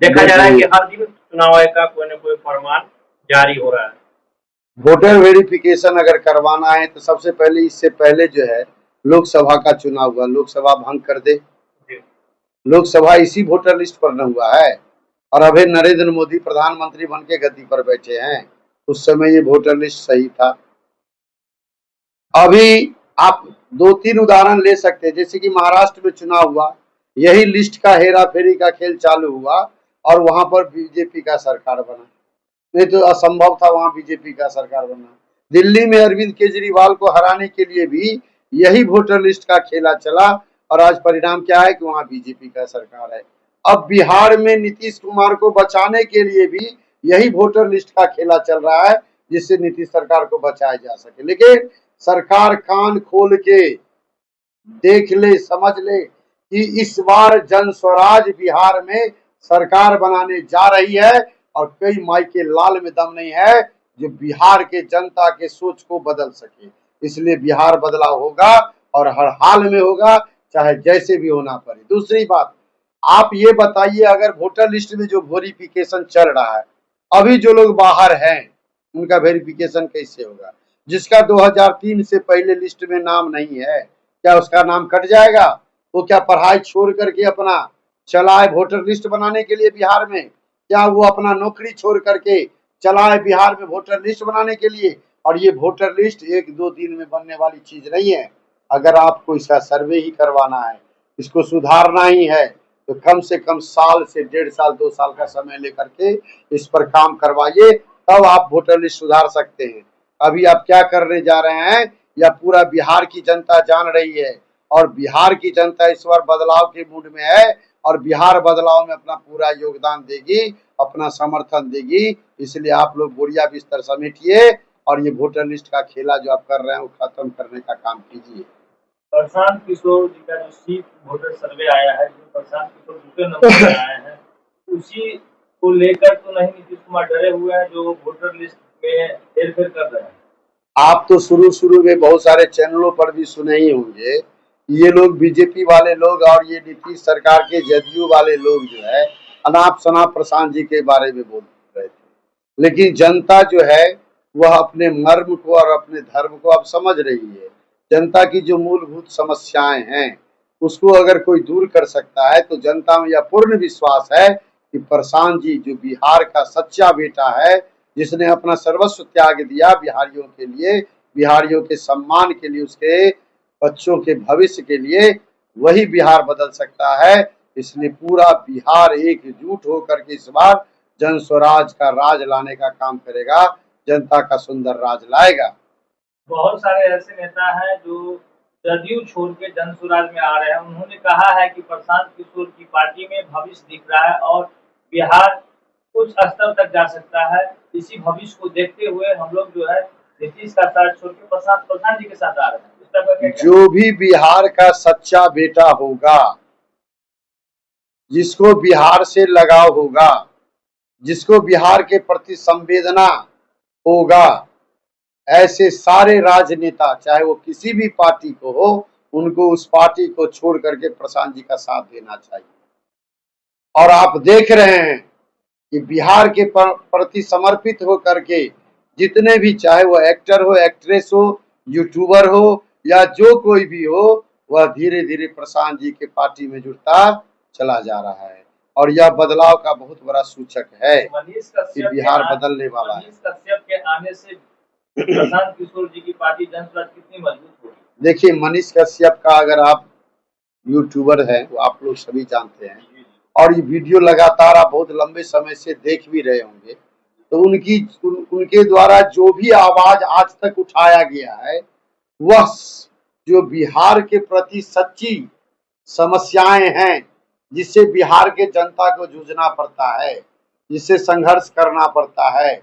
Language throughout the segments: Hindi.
देखा जा रहा है कि देखिए, हर दिन चुनाव आयोग का कोई न कोई फरमान जारी हो रहा है। वोटर वेरिफिकेशन अगर करवाना है तो सबसे पहले, इससे पहले जो है लोकसभा का चुनाव हुआ, लोकसभा भंग कर दे। जी। लोकसभा इसी वोटर लिस्ट पर न हुआ है, और अभी नरेंद्र मोदी प्रधानमंत्री बन के गद्दी पर बैठे हैं। उस समय ये वोटर लिस्ट सही था। अभी आप दो तीन उदाहरण ले सकते हैं, जैसे कि महाराष्ट्र में चुनाव हुआ, यही लिस्ट का हेरा फेरी का खेल चालू हुआ और वहां पर बीजेपी का सरकार बना। नहीं तो असंभव था वहां बीजेपी का सरकार बनना। दिल्ली में अरविंद केजरीवाल को हराने के लिए भी यही वोटर लिस्ट का खेला चला, और आज परिणाम क्या है कि वहां बीजेपी का सरकार है। अब बिहार में नीतीश कुमार को बचाने के लिए भी यही वोटर लिस्ट का खेला चल रहा है, जिससे नीतीश सरकार को बचाया जा सके। लेकिन सरकार कान खोल के देख ले, समझ ले कि इस बार जन स्वराज बिहार में सरकार बनाने जा रही है, और कई माई के लाल में दम नहीं है जो बिहार के जनता के सोच को बदल सके। इसलिए बिहार बदलाव होगा, और हर हाल में होगा, चाहे जैसे भी होना पड़े। दूसरी बात, आप ये बताइए, अगर वोटर लिस्ट में जो वेरिफिकेशन चल रहा है, अभी जो लोग बाहर हैं उनका वेरिफिकेशन कैसे होगा? जिसका 2003 से पहले लिस्ट में नाम नहीं है, क्या उसका नाम कट जाएगा? वो क्या पढ़ाई छोड़ करके अपना चला है वोटर लिस्ट बनाने के लिए बिहार में? क्या वो अपना नौकरी छोड़ करके चला है बिहार में वोटर लिस्ट बनाने के लिए? और ये वोटर लिस्ट एक दो दिन में बनने वाली चीज नहीं है। अगर आपको इसका सर्वे ही करवाना है, इसको सुधारना ही है, तो कम से कम साल से 1.5 साल 2 साल का समय लेकर के इस पर काम करवाइए, तब आप वोटर लिस्ट सुधार सकते हैं। अभी आप क्या करने जा रहे हैं, या पूरा बिहार की जनता जान रही है, और बिहार की जनता इस बार बदलाव के मूड में है, और बिहार बदलाव में अपना पूरा योगदान देगी, अपना समर्थन देगी। इसलिए आप लोग बोरिया बिस्तर समेटिए, और ये वोटर लिस्ट का खेला जो आप कर रहे हैं वो खत्म करने का काम कीजिए। प्रशांत किशोर जी का जो सी वोटर सर्वे आया है, जो प्रशांत किशोर दूसरे नंबर पे आए हैं, उसी को लेकर तो नहीं नीतीश कुमार डरे हुए हैं जो वोटर लिस्ट में हेरफेर कर रहे हैं? आप तो शुरू शुरू में बहुत सारे चैनलों पर भी सुने ही होंगे, ये लोग बीजेपी वाले लोग और ये नीतीश सरकार के जदयू वाले लोग जो है अनाप शनाप प्रशांत जी के बारे में बोल रहे थे। लेकिन जनता जो है वह अपने मर्म को और अपने धर्म को अब समझ रही है। जनता की जो मूलभूत समस्याएं हैं उसको अगर कोई दूर कर सकता है, तो जनता में यह पूर्ण विश्वास है कि प्रशांत जी जो बिहार का सच्चा बेटा है, जिसने अपना सर्वस्व त्याग दिया बिहारियों के लिए, बिहारियों के सम्मान के लिए, उसके बच्चों के भविष्य के लिए, वही बिहार बदल सकता है। इसलिए पूरा बिहार एकजुट होकर के इस बार जन स्वराज का राज लाने का काम करेगा, जनता का सुंदर राज लाएगा। बहुत सारे ऐसे नेता हैं जो जदयू छोड़ के जन स्वराज में आ रहे हैं। उन्होंने कहा है कि प्रशांत किशोर की पार्टी में भविष्य दिख रहा है और बिहार उच्च स्तर तक जा सकता है। इसी भविष्य को देखते हुए हम लोग जो है नीतीश का साथ छोड़ के प्रशांत प्रधान जी के साथ आ रहे हैं। इस तरह का क्या कहना जो भी बिहार का सच्चा बेटा होगा, जिसको बिहार से लगाव होगा, जिसको बिहार के प्रति संवेदना होगा, ऐसे सारे राजनेता चाहे वो किसी भी पार्टी को हो, उनको उस पार्टी को छोड़ करके प्रशांत जी का साथ देना चाहिए। और आप देख रहे हैं कि बिहार के प्रति समर्पित हो करके जितने भी, चाहे वो एक्टर हो, एक्ट्रेस हो, यूट्यूबर हो, या जो कोई भी हो, वह धीरे धीरे प्रशांत जी के पार्टी में जुड़ता चला जा रहा है। और यह बदलाव का बहुत बड़ा सूचक है है? कि बिहार बदलने वाला है। मनीष कश्यप के आने से प्रशांत किशोर जी की पार्टी जन स्वराज कितनी मजबूत होगी? देखिए, मनीष कश्यप का अगर आप यूट्यूबर है, वो आप लोग सभी जानते हैं, और ये वीडियो लगातार आप बहुत लंबे समय से देख भी रहे होंगे, तो उनके द्वारा जो भी आवाज आज तक उठाया गया है, वह जो बिहार के प्रति सच्ची समस्याएं हैं, जिससे बिहार के जनता को जूझना पड़ता है, जिससे संघर्ष करना पड़ता है,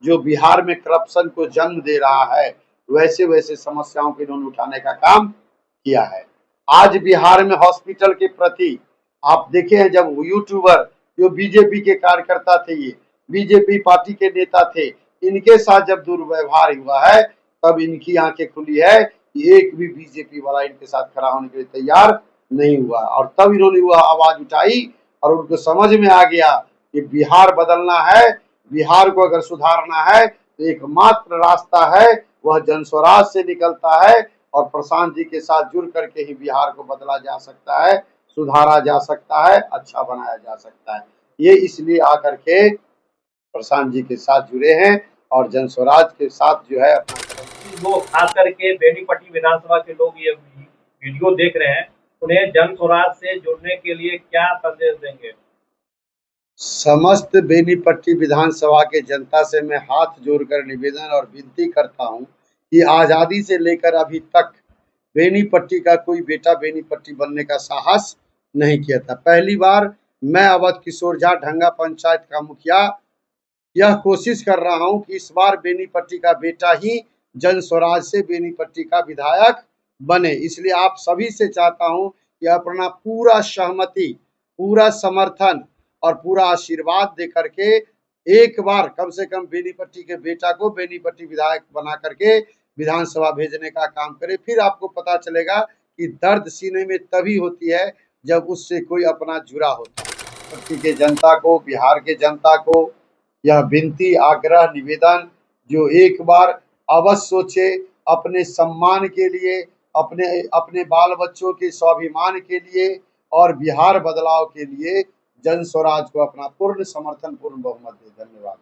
जो बिहार में करप्शन को जन्म दे रहा है, वैसे वैसे समस्याओं को इन्होंने उठाने का काम किया है। आज बिहार में हॉस्पिटल के प्रति आप देखे हैं, जब यूट्यूबर जो बीजेपी के कार्यकर्ता थे, ये बीजेपी पार्टी के नेता थे, इनके साथ जब दुर्व्यवहार हुआ है, तब इनकी आंखें खुली है कि एक भी बीजेपी वाला इनके साथ खड़ा होने के लिए तैयार नहीं हुआ, और तब इन्होंने वह आवाज उठाई और उनको समझ में आ गया कि बिहार बदलना है, बिहार को अगर सुधारना है तो एकमात्र रास्ता है वह जनस्वराज से निकलता है और प्रशांत जी के साथ जुड़ करके ही बिहार को बदला जा सकता है, सुधारा जा सकता है, अच्छा बनाया जा सकता है। ये इसलिए आकर के प्रशांत जी के साथ जुड़े हैं और जनस्वराज के साथ जो है अपना वो खास करके बेनीपट्टी विधानसभा के लोग ये वीडियो देख रहे हैं, उन्हें जन स्वराज से जुड़ने के लिए क्या संदेश देंगे? समस्त बेनीपट्टी विधानसभा के जनता से मैं हाथ जोड़कर निवेदन और विनती करता हूं कि आजादी से लेकर अभी तक बेनीपट्टी का कोई बेटा बेनीपट्टी बनने का साहस नहीं किया था। पहली बार मैं अवध किशोर झा ढंगा पंचायत का मुखिया यह कोशिश कर रहा हूं कि इस बार बेनीपट्टी का बेटा ही जन स्वराज से बेनीपट्टी का विधायक बने। इसलिए आप सभी से चाहता हूं कि अपना पूरा सहमति, पूरा समर्थन और पूरा आशीर्वाद दे करके एक बार कम से कम बेनीपट्टी के बेटा को बेनीपट्टी विधायक बना करके विधानसभा भेजने का काम करें। फिर आपको पता चलेगा कि दर्द सीने में तभी होती है जब उससे कोई अपना जुड़ा होता है। बेनीपट्टी के जनता को, बिहार के जनता को यह विनती, आग्रह, निवेदन जो एक बार अवश्य सोचे अपने सम्मान के लिए, अपने बाल बच्चों के स्वाभिमान के लिए और बिहार बदलाव के लिए जन स्वराज को अपना पूर्ण समर्थन, पूर्ण बहुमत दे। धन्यवाद।